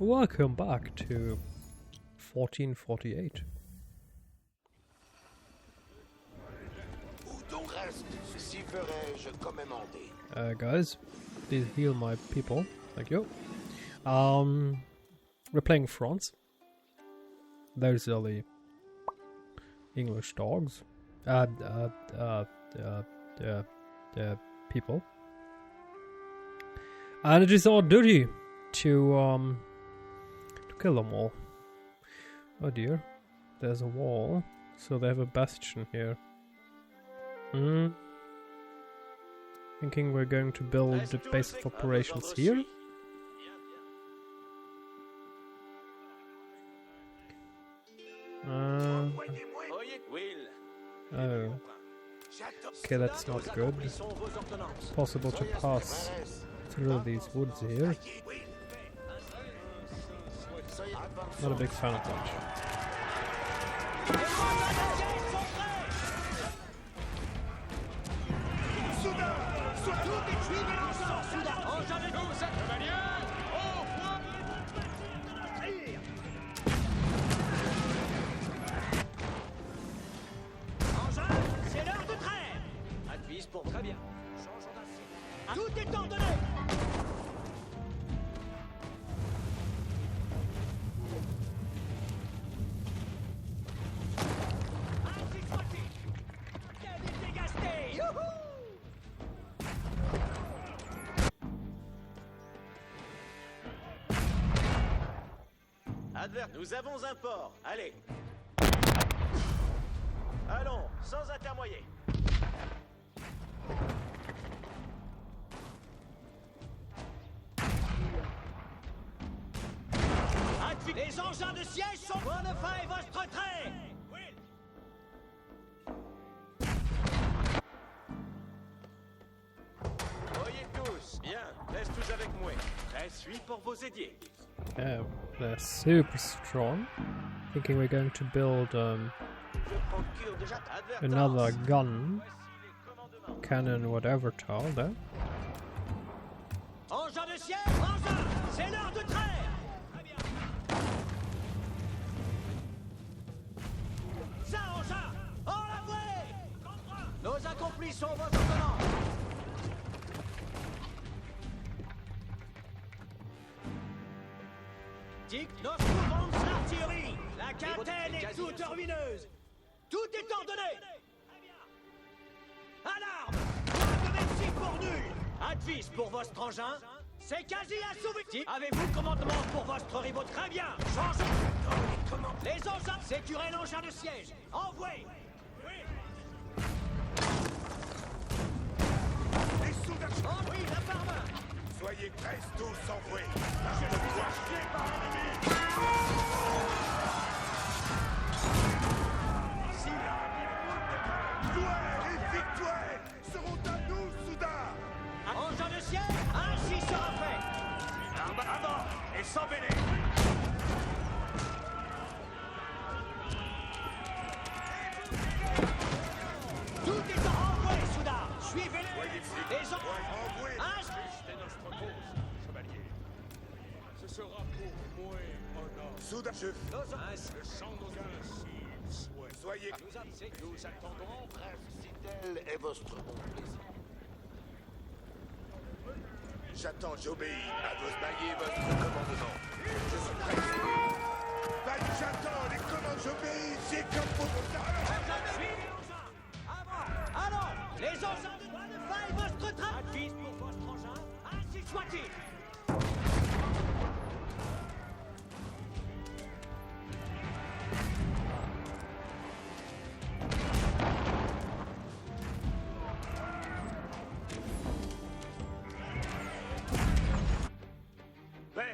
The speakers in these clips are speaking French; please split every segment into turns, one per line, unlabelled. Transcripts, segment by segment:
Welcome back to 1448. Guys, please heal my people. Thank you. We're playing France. Those are the English dogs. People. And it is our duty to kill them all. Oh dear. There's a wall. So they have a bastion here. Thinking we're going to build the base of operations here. Oh. Okay, that's not good. It's possible to pass through these woods here. Not a big fan of that.
Nous avons un port, allez. Allons, sans intermoyer. Les engins de siège sont... Bonify votre trait. Voyez tous, bien, laisse tous avec moi. Je suis pour vous aider.
Oh, they're super strong. Thinking we're going to build another gun, cannon, whatever tile there.
Engin de siège, engin, c'est l'heure de trait. Très bien. Ça, engin, en la voie. Nos accomplis sont vos ordonnances. Nos trouvons l'artillerie. La quintaine est toute ruineuse. Tout est ordonné. Alarme. Point de merci pour nul. Advis pour votre engin. C'est quasi assouvi. Avez-vous le commandement pour votre ribot? Très bien. Changez. Les engins. Sécurez l'engin de siège. Envoyez.
Les soldats.
Envoyez la par main.
Soyez tous envoyés. Je suis acheté par l'ennemi. Gloire et victoire seront à nous, soudain.
Engin de siège, ainsi sera fait.
Avant et sans mêler.
Tout est en envoyé, soudain. Suivez-les. Les gens.
Ce sera pour moi honneur. Soudain, je le chant nos soyez. Nous attendrons, bref, si tel est votre bon plaisir. J'attends, j'obéis à vos baillets, votre commandement. Je suis prêt. J'attends les commandes, j'obéis, c'est comme pour vous.
Allons, les engins de Bonify, votre train. Advis pour votre engin, ainsi soit-il.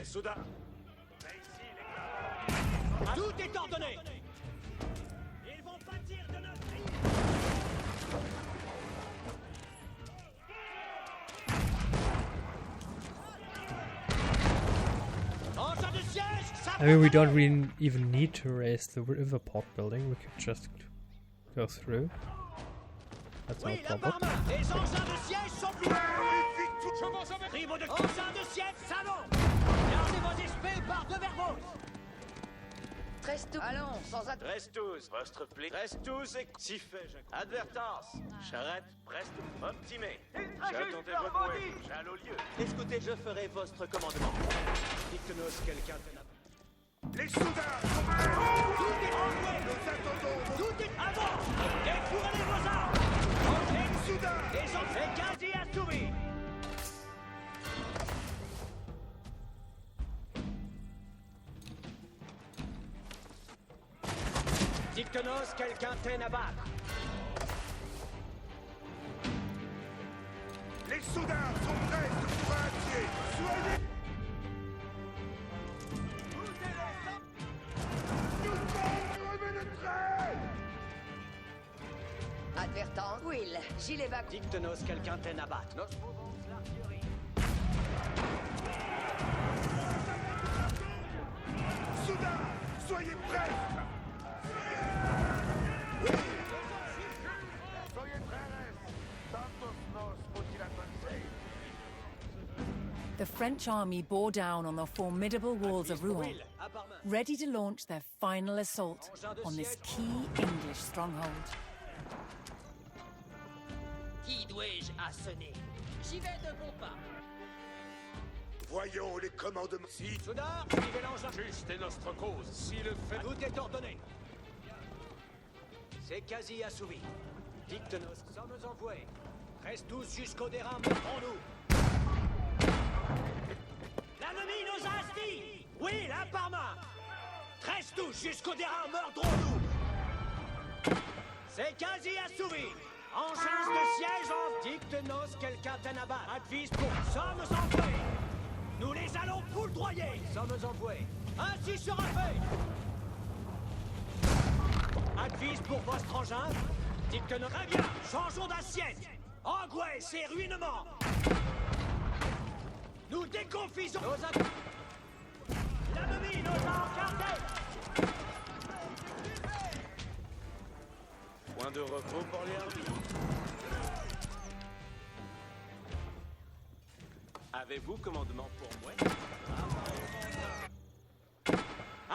Soudain.
Tout est ordonné. Ils vont pâtir de notre vie. Engin de siège, ça.
I mean, we don't really even need to raise the river port building. We could just go through. That's no problem.
Les engins de siège sont plus. Engin de siège, salon. Gardez vos espèces par devers.
Reste tout. Allons, sans attendre.
Reste tous, votre pli. Reste tous et si fait, advertence. Charrette, preste, optimé. J'attendais votre bouée. J'allais au lieu. Écoutez, je ferai votre commandement. Dites-nous quelqu'un de
Les soudards sont prêts.
Tout est envoyé.
Nous attendons.
Tout est à bord. Défourrez vos armes.
Les soudards.
Les gens, c'est quasi assouvi. Dictonos, quelqu'un t'aime à battre.
Les soudards sont prêts pour un pied. Soyez...
Advertance. Will, gilet vague.
Dictonos, quelqu'un t'aime à battre. Nos mouvons l'artillerie.
Soudards, soyez prêts. Soyez prêts. Tantos nos utilizancei.
The French army bore down on the formidable walls of Rouen,
Will, à part main.
ready to launch their final assault on this key English stronghold.
Qui dois-je assonner? J'y vais de bon pas.
Voyons les commandements. Si
Soudard, suivez l'engin.
Juste est notre cause. Si le fait...
Tout est ordonné. C'est quasi assouvi. Dictonos, sommes envoyés. Reste tous jusqu'au dérin, montrons-nous. L'ennemi nous a astis. Oui, là par main. Reste tous jusqu'au dérin, mordrons-nous. C'est quasi assouvi. Engins de siège en Dictonos, quelqu'un t'enabat. Advise pour sommes envoyés. Nous les allons foudroyer. Sommes envoyés. Ainsi sera fait. Advise pour votre engin. Dictonos, très bien. Changeons d'assiette. Angoisse et ruinement. Nous déconfisons nos l'ennemi nous a encartés.
Point de repos pour les arbitres. Avez-vous commandement pour moi?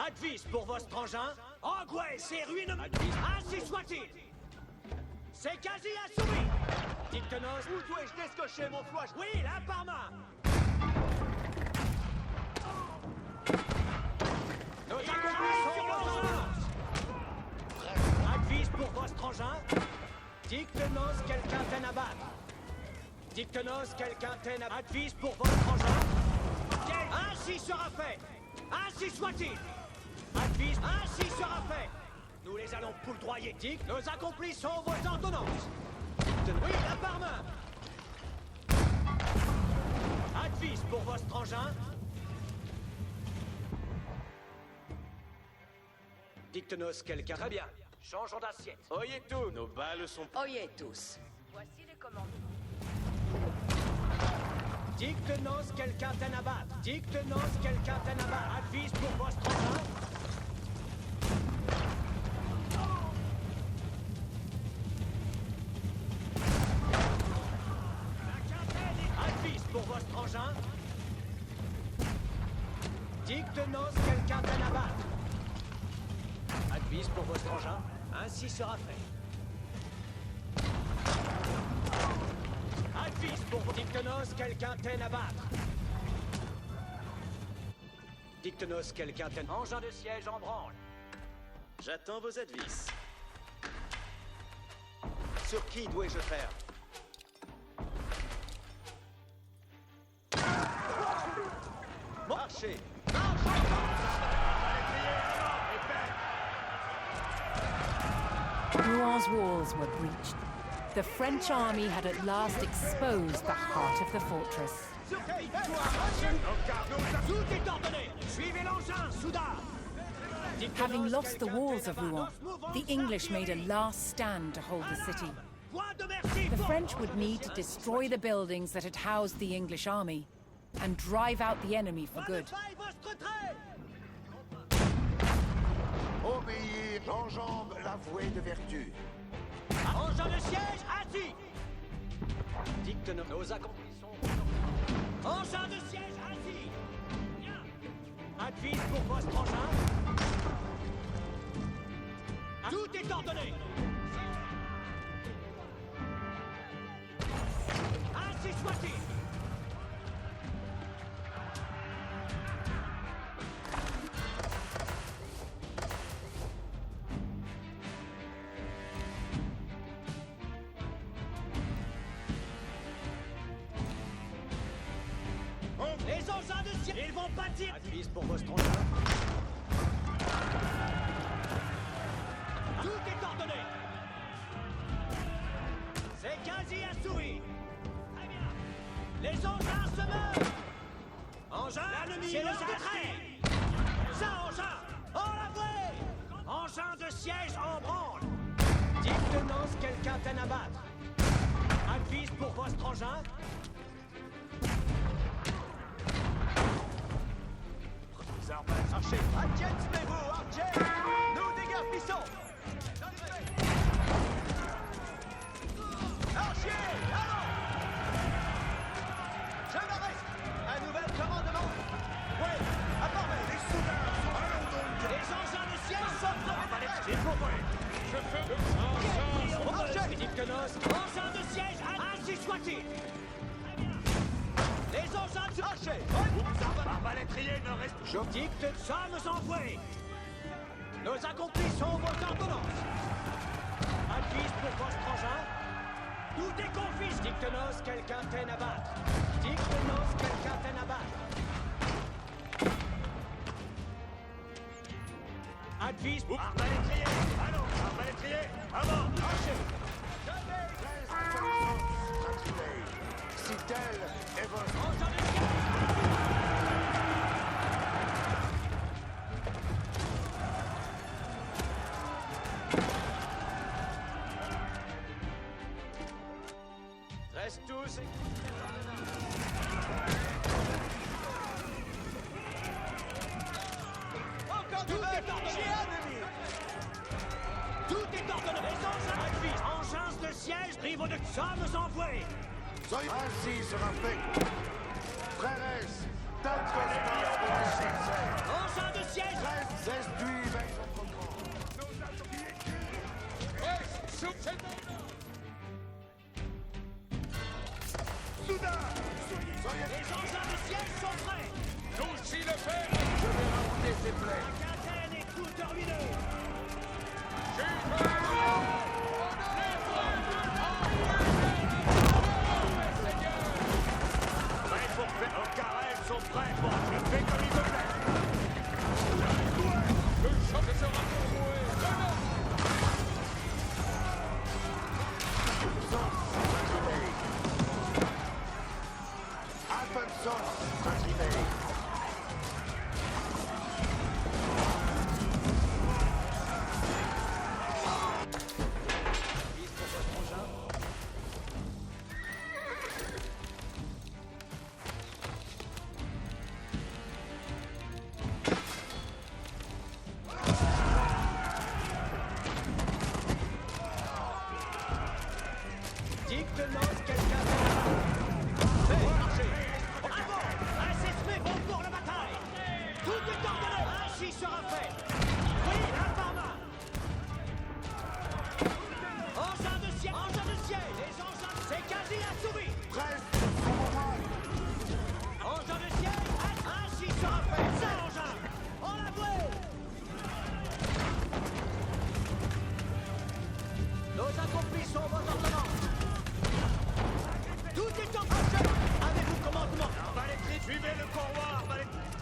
Advise pour votre engin. Angoisse et ruinement. Ainsi soit-il. C'est quasi assouvi. Dictonos. Où dois-je descocher mon flash? Oui, là par main. Nos accomplissons l'engin. Advise pour votre engin. Dictonos, quelqu'un t'aime à battre. Dictonos, quelqu'un t'aime à... Advise pour votre engin. Ainsi sera fait. Ainsi soit-il. Advise, ainsi sera fait. Nous les allons poudroyer. Dic, nous accomplissons vos ordonnances. Oui, la par main. Advise pour votre engin. Dictonos, quelqu'un. Très bien. Changeons d'assiette.
Oyez tout, nos balles sont...
Oyez tous. Voici les commandements.
Dictonos, quelqu'un t'aime à battre. Dictonos, quelqu'un t'aime à battre. Advise pour votre engin. Advise pour votre engin. Dictonos, quelqu'un t'aime à battre. Advise pour votre engin. Ainsi sera fait. Advise pour vos Dictonos, quelqu'un t'aime à battre. Dictonos, quelqu'un t'aime. Engin de siège en branle.
J'attends vos advices.
Sur qui dois-je faire? Marchez.
Rouen walls were breached. The French army had at last exposed the heart of the fortress.
Tout est ordonné. Suivez l'engin, Soudard.
Having lost the walls of Rouen, the English made a last stand to hold the city.
Point de merci.
The French would need to destroy the buildings that had housed the English army and drive out the enemy for good.
Faille votre trait.
obéir, j'enjambe la voie de vertu.
Engin de siège, assis. Dicte nos accomplissons. Engin de siège, assis. Bien. Advise pour votre engin. est ordonné. Ainsi soit-il. Les engins de ciel, ils vont bâtir. Advise pour vos strongers. Tout est ordonné. C'est quasi assouvi. Très bien. Les engins se meuvent. Engins, c'est le trait. Ça, engin, en la vraie. Engin de siège en branle. Dites tenance quelqu'un peine à battre. Advise pour votre engin. Archer, adjectez-vous, Archer. Nous dégarpissons. Archer, allons. Je m'arrête. Un nouvel commandement. Oui, apportez. Les soudains, allons donc. Les engins de siège sont prêts. C'est pour moi. Je fais le Archer, Dictenos. Engins de siège, ainsi soit-il. Les engins de Archer. Arbalétrier ne reste... Je dicte sommes envoyés. Nos accomplis sont vos ordonnances. Advise pour votre engin. Tout est confisqué. Dictenos, quelqu'un peine à battre. Dictenos, quelqu'un peine à battre. Advise pour... Arbalétrier. Allons, arbalétrier. Avant, Archer.
Si tel est votre...
Engin de siège.
Reste tous et...
Encore du vent. Tout est ordonné. Les engins advisent. Engins de siège, rivaux de sommes envoyés.
Soyez ainsi sera fait. Frères, tant constance pour les sincères.
Engins de siège.
S'instruit vers Soudain, soyez...
Les engins de siège sont prêts.
Nous, si le fait, je vais ramonter ses plaies.
La quinzaine est toute terminée.
Prêts pour faire... Nos carrés sont prêts pour... Je fais comme il me plaît. Le choc sera pour moi.
Dicte-nos quelqu'un. Fais marcher. Avant, un vont pour la bataille. Tout est ordonné. Ainsi sera fait. Oui, un par main. Engin de ciel. Engin de ciel. Les engins, c'est quasi assouvi.
Presque sur mon mal.
Engin de ciel. Ainsi sera fait. Ça, engin. En la voie. Nos accomplis sont vos ordonnances. Tout est en marche. Avez-vous commandement? Arbalétrier, suivez le courroie,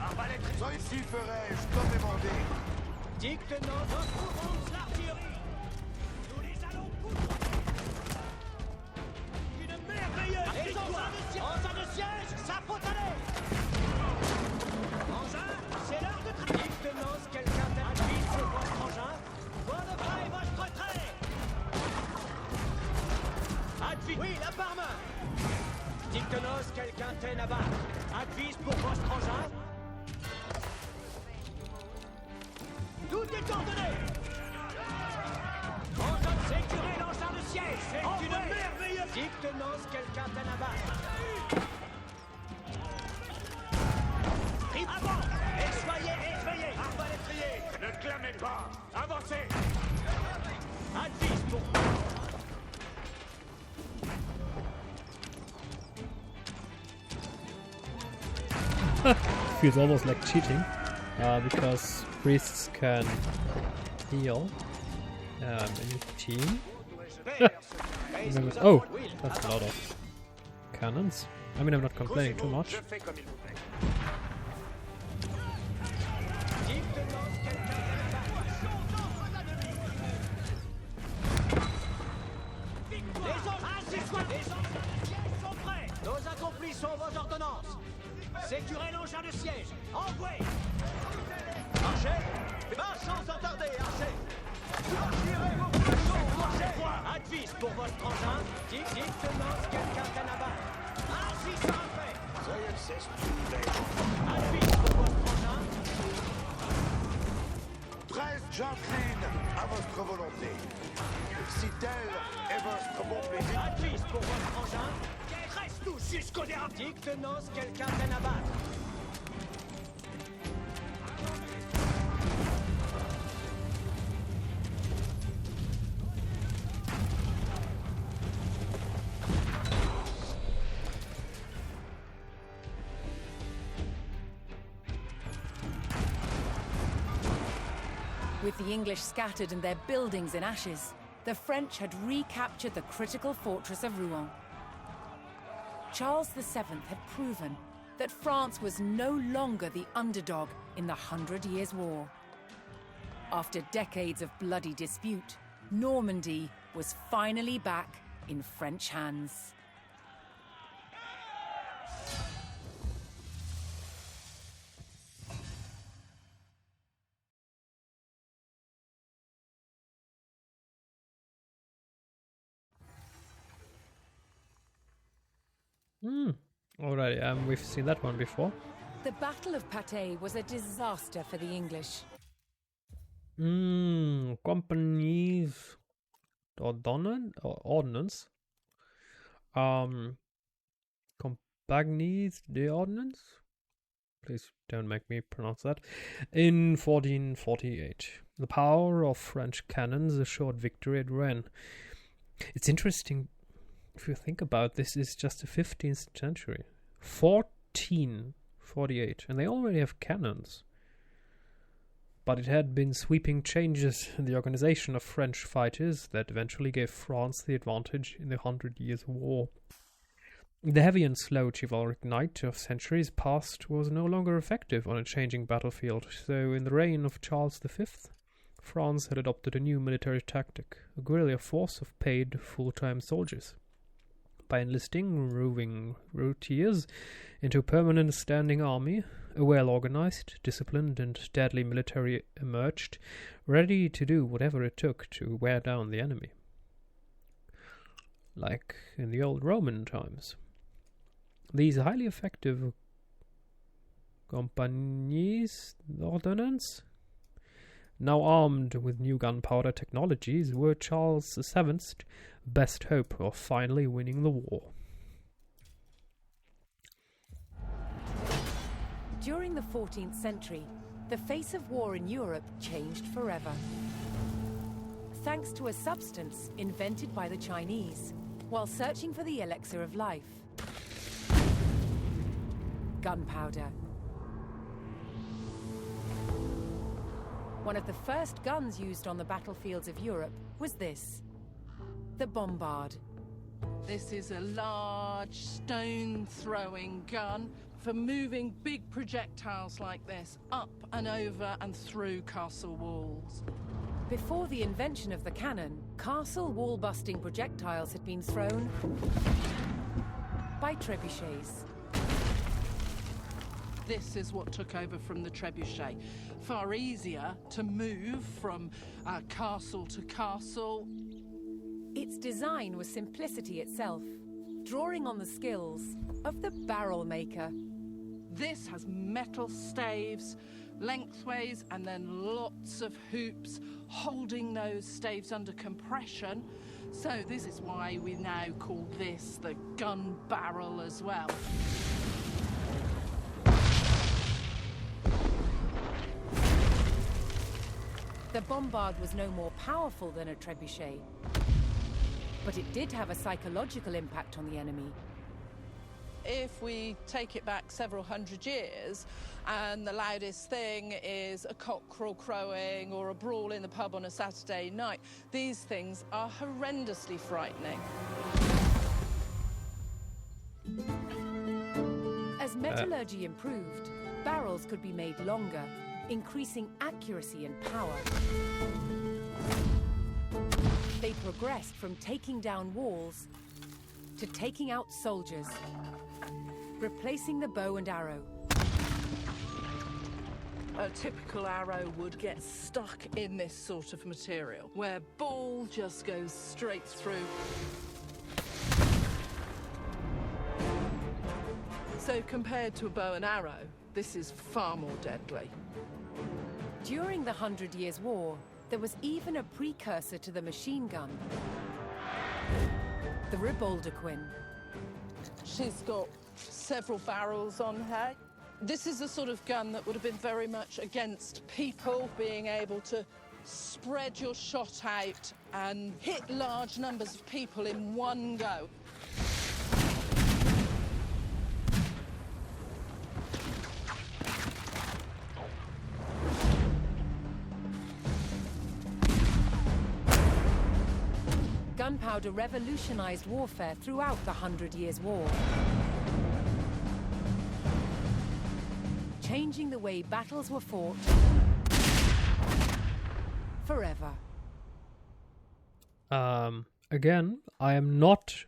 arbalétrier.
Soyez si ferai-je comme demandé.
Dicte-nos notre l'artillerie. Nous les allons foutre. Une merveilleuse victoire. Engin de siège, ça faut aller. Engin, c'est l'heure de travailler. Dicte-nos quelqu'un d'advise sur votre engin. Votre prêt, votre trait. Advise. Oui, la par main. Dictenos, quelqu'un t'aide à battre. Advise pour votre engin. Tout est ordonné. Engin, sécurez l'engin de siège. C'est une merveilleuse. Dictenos, quelqu'un t'aide à battre. Avant et soyez éveillés. Arbalétrier, ne clamez pas. Avancez.
Feels almost like cheating, because priests can heal any team. Oh, that's a lot of cannons. I mean, I'm not complaining too much.
Nos accomplissements vos ordonnances. Sécurez l'engin de siège. Envoyez. Marchez. Marche sans tarder, Archer. Tirez vos flèches, marchez. Advis pour votre engin. Dites-moi si quelqu'un peine à battre. Ainsi sera fait. Advis pour votre engin.
13, j'incline à votre volonté. Si tel est votre bon plaisir.
Advis pour votre engin. Reste tous jusqu'au dernier. Dites-nous si quelqu'un peine à battre.
With the English scattered and their buildings in ashes, the French had recaptured the critical fortress of Rouen. Charles VII had proven that France was no longer the underdog in the 100 Years' War. After decades of bloody dispute, Normandy was finally back in French hands.
Alrighty, we've seen that one before.
The Battle of Patay was a disaster for the English.
Companies ordnance. Compagnies de ordnance. Please don't make me pronounce that. In 1448, the power of French cannons assured victory at Rennes. It's interesting. If you think about this, is just the 15th century. 1448, and they already have cannons. But it had been sweeping changes in the organization of French fighters that eventually gave France the advantage in the 100 Years' War. The heavy and slow chivalric knight of centuries past was no longer effective on a changing battlefield, so in the reign of Charles V, France had adopted a new military tactic, a guerrilla force of paid full-time soldiers. By enlisting roving routiers into a permanent standing army, a well-organized, disciplined, and deadly military emerged, ready to do whatever it took to wear down the enemy. Like in the old Roman times. These highly effective compagnies d'ordnance, now armed with new gunpowder technologies, were Charles VII's best hope of finally winning the war.
During the 14th century, the face of war in Europe changed forever. Thanks to a substance invented by the Chinese, while searching for the elixir of life. Gunpowder. One of the first guns used on the battlefields of Europe was this, the bombard.
This is a large stone-throwing gun for moving big projectiles like this up and over and through castle walls.
Before the invention of the cannon, castle wall-busting projectiles had been thrown by trebuchets.
This is what took over from the trebuchet. Far easier to move from castle to castle.
Its design was simplicity itself, drawing on the skills of the barrel maker.
This has metal staves, lengthways, and then lots of hoops holding those staves under compression. So this is why we now call this the gun barrel as well.
The bombard was no more powerful than a trebuchet, but it did have a psychological impact on the enemy.
if we take it back several hundred years and the loudest thing is a cockerel crowing or a brawl in the pub on a Saturday night, these things are horrendously frightening.
As metallurgy improved, barrels could be made longer, increasing accuracy and power. They progressed from taking down walls to taking out soldiers, replacing the bow and arrow.
A typical arrow would get stuck in this sort of material, where ball just goes straight through. So compared to a bow and arrow, this is far more deadly.
During the 100 Years' War, there was even a precursor to the machine gun, the Riboldequin.
She's got several barrels on her. This is the sort of gun that would have been very much against people being able to spread your shot out and hit large numbers of people in one go.
Gunpowder revolutionized warfare throughout the 100 Years' War, changing the way battles were fought forever.
Again, I am not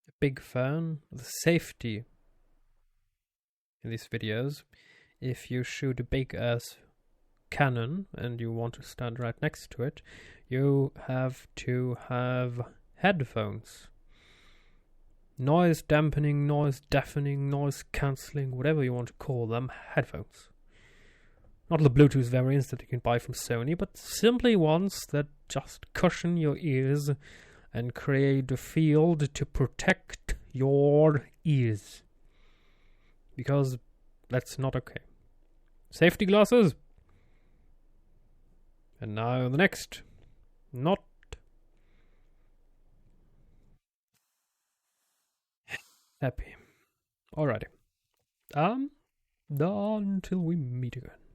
a big fan of the safety in these videos. If you shoot a big ass cannon and you want to stand right next to it, you have to have headphones. Noise dampening, noise deafening, noise cancelling, whatever you want to call them, headphones. Not the Bluetooth variants that you can buy from Sony, but simply ones that just cushion your ears and create a field to protect your ears. Because that's not okay. Safety glasses. And now the next. Not happy. Alrighty. Until we meet again.